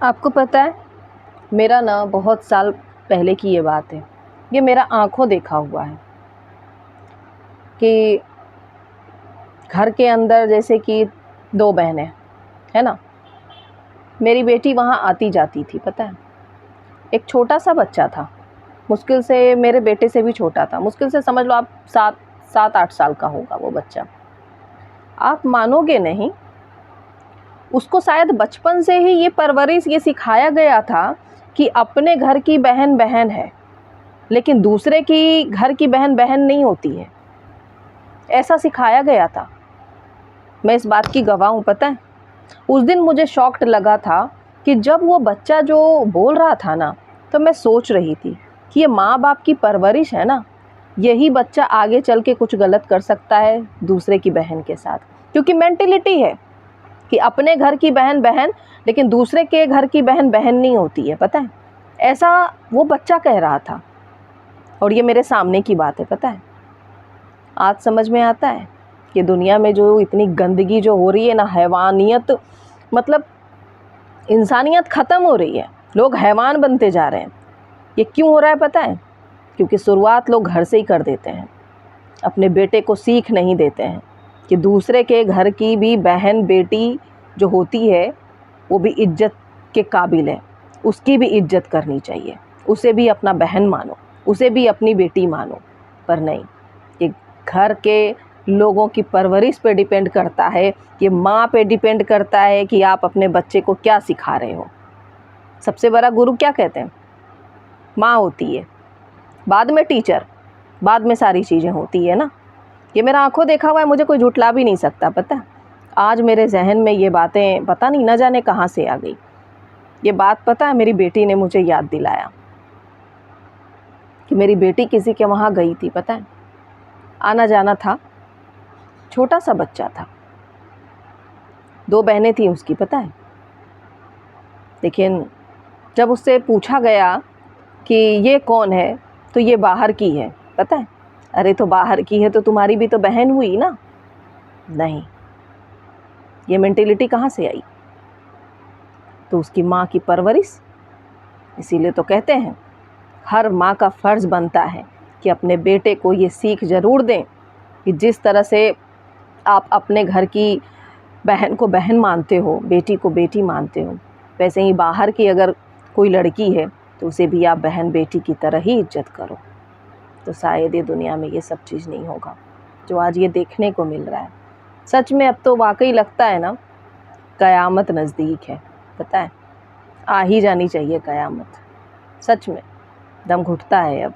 आपको पता है, मेरा ना बहुत साल पहले की ये बात है। ये मेरा आँखों देखा हुआ है कि घर के अंदर जैसे कि 2 बहनें, है ना? मेरी बेटी वहाँ आती जाती थी, पता है? एक छोटा-सा बच्चा था, मुश्किल से मेरे बेटे से भी छोटा था। मुश्किल से समझ लो आप 7-8 साल का होगा वो बच्चा। आप मानोगे नहीं, उसको शायद बचपन से ही ये परवरिश ये सिखाया गया था कि अपने घर की बहन बहन है, लेकिन दूसरे की घर की बहन बहन नहीं होती है। ऐसा सिखाया गया था। मैं इस बात की गवाह हूँ, पता है? उस दिन मुझे शॉक्ड लगा था कि जब वो बच्चा जो बोल रहा था ना, तो मैं सोच रही थी कि ये माँ-बाप की परवरिश है ना, यही बच्चा आगे चल के कुछ गलत कर सकता है दूसरे की बहन के साथ। क्योंकि मेंटालिटी है कि अपने घर की बहन बहन, लेकिन दूसरे के घर की बहन बहन नहीं होती है, पता है? ऐसा वो बच्चा कह रहा था और ये मेरे सामने की बात है, पता है? आज समझ में आता है कि दुनिया में जो इतनी गंदगी जो हो रही है ना, हैवानियत, मतलब इंसानियत ख़त्म हो रही है, लोग हैवान बनते जा रहे हैं। ये क्यों हो रहा है पता है? क्योंकि शुरुआत लोग घर से ही कर देते हैं। अपने बेटे को सीख नहीं देते हैं कि दूसरे के घर की भी बहन बेटी जो होती है वो भी इज्जत के काबिल है, उसकी भी इज्जत करनी चाहिए, उसे भी अपना बहन मानो, उसे भी अपनी बेटी मानो। पर नहीं, ये घर के लोगों की परवरिश पे डिपेंड करता है, ये माँ पे डिपेंड करता है कि आप अपने बच्चे को क्या सिखा रहे हो। सबसे बड़ा गुरु क्या कहते हैं? माँ होती है, बाद में टीचर, बाद में सारी चीज़ें होती है ना। ये मेरा आँखों देखा हुआ है, मुझे कोई झुठला भी नहीं सकता, पता है? आज मेरे ज़हन में ये बातें पता नहीं न जाने कहाँ से आ गई। ये बात पता है मेरी बेटी ने मुझे याद दिलाया कि मेरी बेटी किसी के वहाँ गई थी, पता है? आना जाना था, छोटा सा बच्चा था, 2 बहनें थी उसकी, पता है? लेकिन जब उससे पूछा गया कि ये कौन है, तो ये बाहर की है, पता है? अरे तो बाहर की है तो तुम्हारी भी तो बहन हुई ना। नहीं, ये मेंटेलिटी कहाँ से आई? तो उसकी माँ की परवरिश। इसीलिए तो कहते हैं हर माँ का फ़र्ज़ बनता है कि अपने बेटे को ये सीख ज़रूर दें कि जिस तरह से आप अपने घर की बहन को बहन मानते हो, बेटी को बेटी मानते हो, वैसे ही बाहर की अगर कोई लड़की है तो उसे भी आप बहन बेटी की तरह ही इज्जत करो। तो शायद ये दुनिया में ये सब चीज़ नहीं होगा जो आज ये देखने को मिल रहा है। सच में अब तो वाकई लगता है ना, क़यामत नज़दीक है, पता है? आ ही जानी चाहिए क़यामत। सच में दम घुटता है अब।